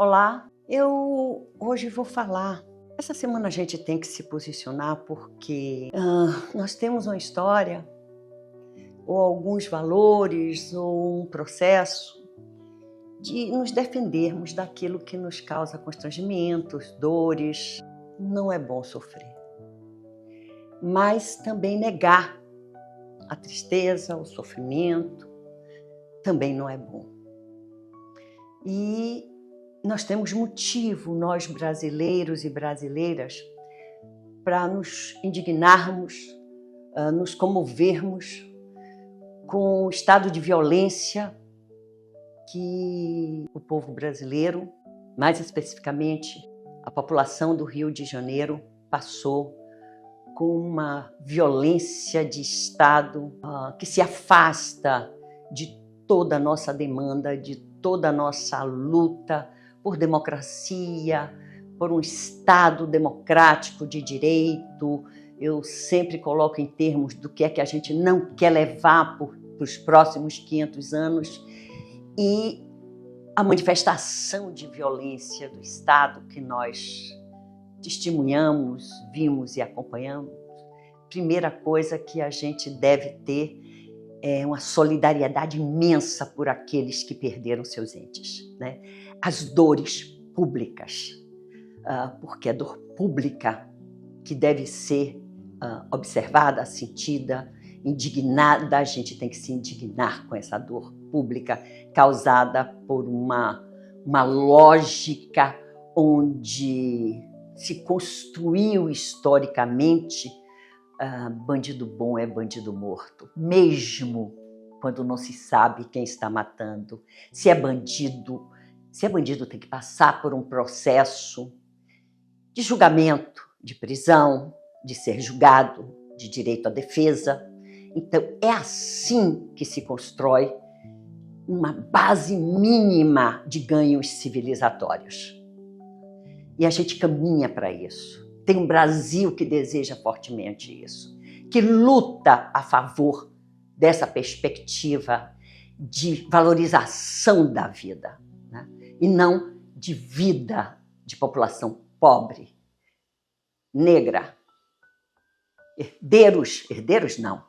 Olá, eu hoje vou falar. Essa semana a gente tem que se posicionar porque nós temos uma história, ou alguns valores, ou um processo de nos defendermos daquilo que nos causa constrangimentos, dores. Não é bom sofrer, mas também negar a tristeza, o sofrimento, também não é bom. E nós temos motivo, nós brasileiros e brasileiras, para nos indignarmos, nos comovermos com o estado de violência que o povo brasileiro, mais especificamente a população do Rio de Janeiro, passou, com uma violência de Estado que se afasta de toda a nossa demanda, de toda a nossa luta por democracia, por um Estado democrático de direito. Eu sempre coloco em termos do que é que a gente não quer levar para os próximos 500 anos, e a manifestação de violência do Estado que nós testemunhamos, vimos e acompanhamos. Primeira coisa que a gente deve ter é uma solidariedade imensa por aqueles que perderam seus entes, né? As dores públicas, porque é dor pública que deve ser observada, sentida, indignada. A gente tem que se indignar com essa dor pública causada por uma lógica onde se construiu historicamente bandido bom é bandido morto, mesmo quando não se sabe quem está matando. Se é bandido tem que passar por um processo de julgamento, de prisão, de ser julgado, de direito à defesa. Então, é assim que se constrói uma base mínima de ganhos civilizatórios. E a gente caminha para isso. Tem um Brasil que deseja fortemente isso, que luta a favor dessa perspectiva de valorização da vida, né? E não de vida de população pobre, negra, herdeiros não,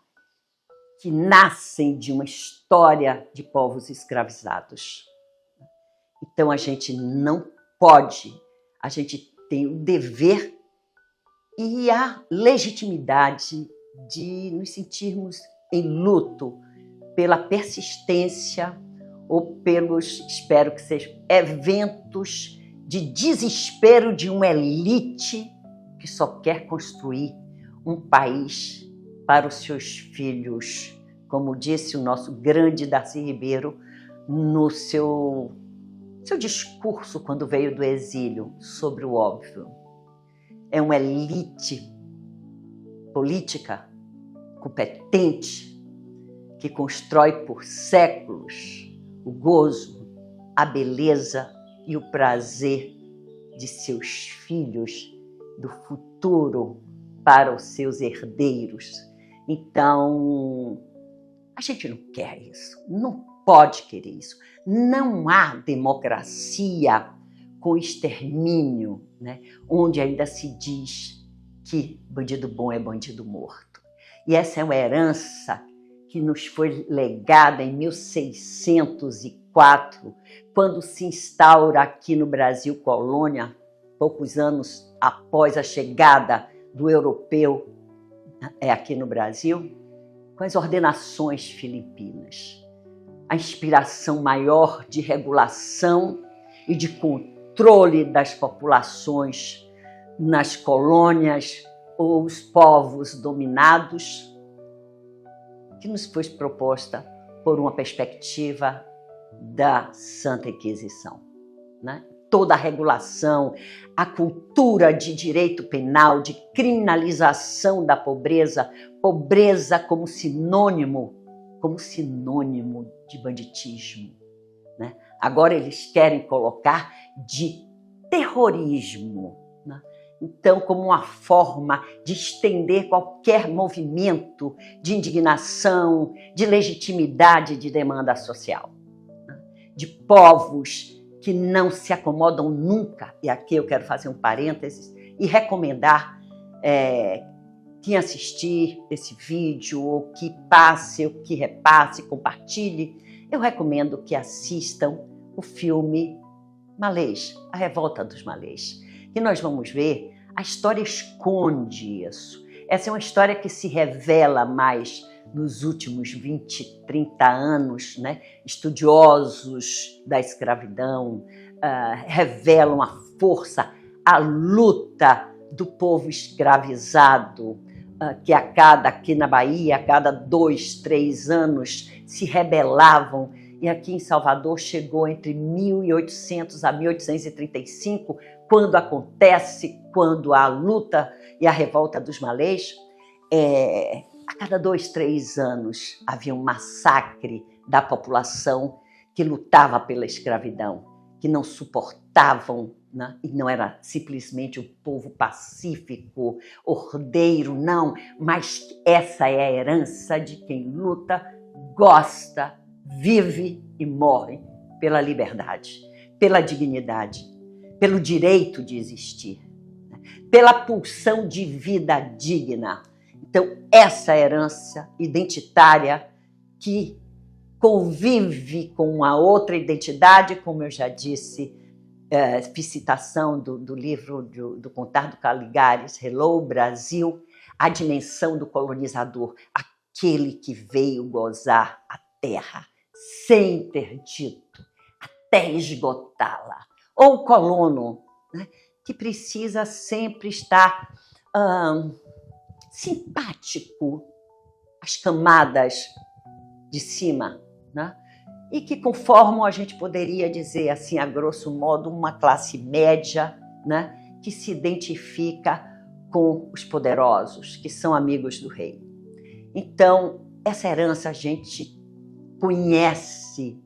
que nascem de uma história de povos escravizados. Então a gente não pode, a gente tem o dever e a legitimidade de nos sentirmos em luto pela persistência ou pelos, espero que sejam, eventos de desespero de uma elite que só quer construir um país para os seus filhos, como disse o nosso grande Darcy Ribeiro no seu discurso quando veio do exílio sobre o óbvio. É uma elite política competente que constrói por séculos o gozo, a beleza e o prazer de seus filhos, do futuro para os seus herdeiros. Então, a gente não quer isso, não pode querer isso. Não há democracia com extermínio, né? Onde ainda se diz que bandido bom é bandido morto. E essa é uma herança que nos foi legada em 1604, quando se instaura aqui no Brasil colônia, poucos anos após a chegada do europeu aqui no Brasil, com as ordenações filipinas. A inspiração maior de regulação e de controle das populações nas colônias ou os povos dominados, que nos foi proposta por uma perspectiva da Santa Inquisição, né? Toda a regulação, a cultura de direito penal, de criminalização da pobreza, pobreza como sinônimo de banditismo, né? Agora eles querem colocar de terrorismo, né? Então, como uma forma de estender qualquer movimento de indignação, de legitimidade de demanda social, né? De povos que não se acomodam nunca, e aqui eu quero fazer um parênteses e recomendar quem assistir esse vídeo, ou que passe, ou que repasse, compartilhe, eu recomendo que assistam o filme Malês, A Revolta dos Malês, que nós vamos ver, a história esconde isso. Essa é uma história que se revela mais nos últimos 20, 30 anos, né? Estudiosos da escravidão revelam a força, a luta do povo escravizado, que aqui na Bahia, a cada 2, 3 anos, se rebelavam. E aqui em Salvador chegou entre 1800 a 1835, quando a luta e a revolta dos malês, a cada 2, 3 anos havia um massacre da população que lutava pela escravidão, que não suportavam, né? E não era simplesmente o povo pacífico, ordeiro, não, mas essa é a herança de quem luta, gosta, vive e morre pela liberdade, pela dignidade, pelo direito de existir, pela pulsão de vida digna. Então, essa herança identitária que convive com a outra identidade, como eu já disse, fiz citação do livro do Contar do Caligares, Hello, Brasil, a dimensão do colonizador, aquele que veio gozar a terra sem ter dito, até esgotá-la. Ou o colono, né, que precisa sempre estar simpático às camadas de cima, né? E que conformam, a gente poderia dizer assim, a grosso modo, uma classe média, né, que se identifica com os poderosos, que são amigos do rei. Então, essa herança a gente conhece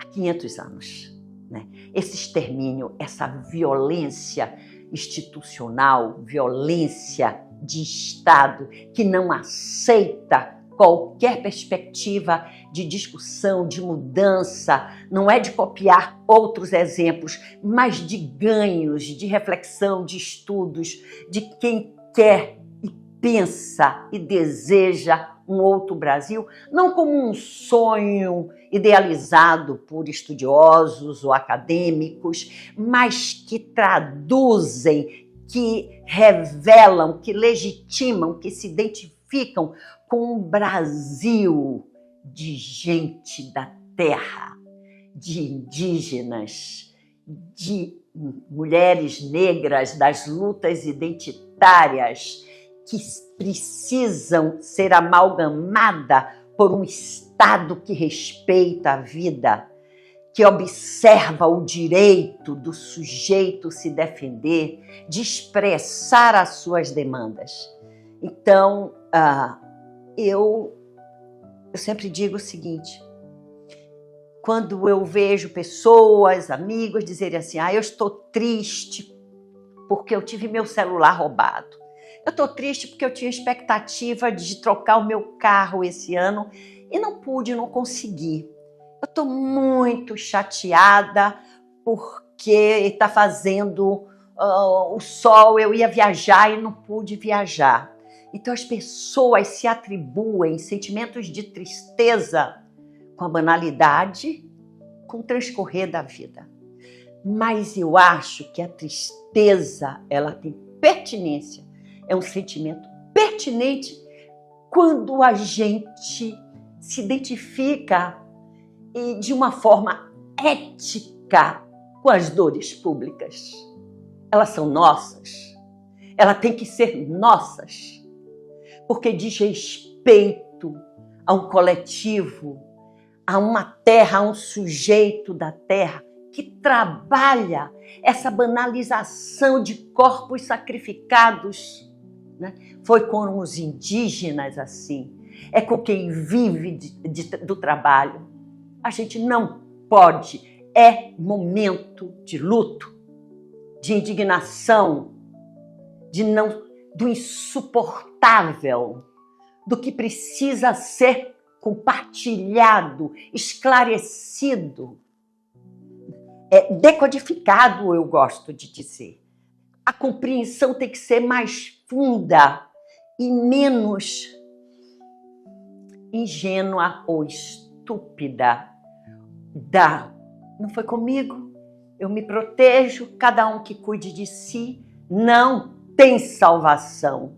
há 500 anos, né? Esse extermínio, essa violência institucional, violência de Estado, que não aceita qualquer perspectiva de discussão, de mudança, não é de copiar outros exemplos, mas de ganhos, de reflexão, de estudos, de quem quer e pensa e deseja um outro Brasil, não como um sonho idealizado por estudiosos ou acadêmicos, mas que traduzem, que revelam, que legitimam, que se identificam com um Brasil de gente da terra, de indígenas, de mulheres negras, das lutas identitárias, que precisam ser amalgamadas por um Estado que respeita a vida, que observa o direito do sujeito se defender, de expressar as suas demandas. Então, eu sempre digo o seguinte: quando eu vejo pessoas, amigos, dizerem assim, eu estou triste porque eu tive meu celular roubado. Eu estou triste porque eu tinha expectativa de trocar o meu carro esse ano e não pude, não consegui. Eu estou muito chateada porque está fazendo o sol, eu ia viajar e não pude viajar. Então as pessoas se atribuem sentimentos de tristeza com a banalidade, com o transcorrer da vida. Mas eu acho que a tristeza, ela tem pertinência. É um sentimento pertinente quando a gente se identifica de uma forma ética com as dores públicas. Elas são nossas, elas têm que ser nossas, porque diz respeito a um coletivo, a uma terra, a um sujeito da terra que trabalha essa banalização de corpos sacrificados. Né? Foi com os indígenas assim, é com quem vive do trabalho. A gente não pode, é momento de luto, de indignação, do insuportável, do que precisa ser compartilhado, esclarecido. decodificado, eu gosto de dizer. A compreensão tem que ser mais funda e menos ingênua ou estúpida. Não foi comigo, eu me protejo, cada um que cuide de si. Não tem salvação,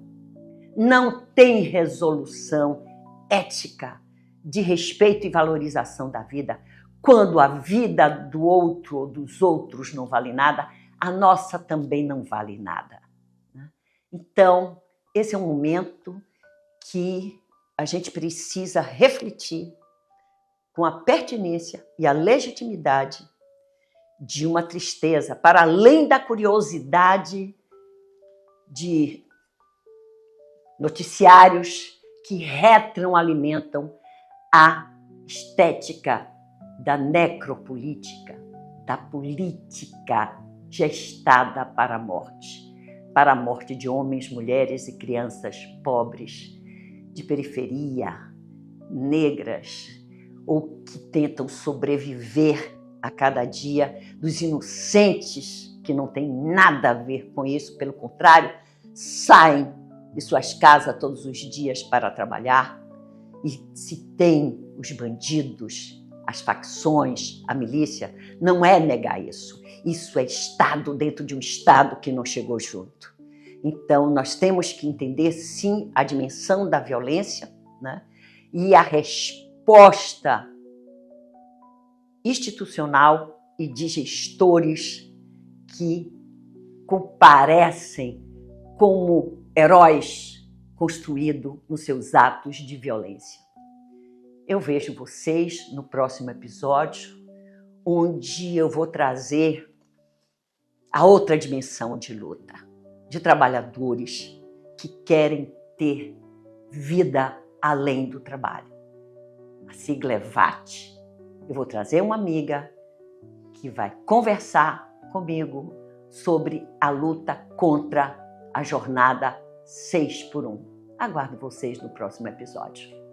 não tem resolução ética de respeito e valorização da vida. Quando a vida do outro ou dos outros não vale nada, a nossa também não vale nada. Então, esse é um momento que a gente precisa refletir com a pertinência e a legitimidade de uma tristeza, para além da curiosidade de noticiários que retroalimentam a estética da necropolítica, da política gestada para a morte de homens, mulheres e crianças pobres, de periferia, negras, ou que tentam sobreviver a cada dia, dos inocentes que não têm nada a ver com isso, pelo contrário, saem de suas casas todos os dias para trabalhar. E se tem os bandidos, as facções, a milícia, não é negar isso. Isso é Estado dentro de um Estado que não chegou junto. Então, nós temos que entender, sim, a dimensão da violência, né? E a resposta institucional e de gestores que comparecem como heróis construídos nos seus atos de violência. Eu vejo vocês no próximo episódio, onde eu vou trazer a outra dimensão de luta, de trabalhadores que querem ter vida além do trabalho. A sigla é VAT. Eu vou trazer uma amiga que vai conversar comigo sobre a luta contra a jornada 6x1. Aguardo vocês no próximo episódio.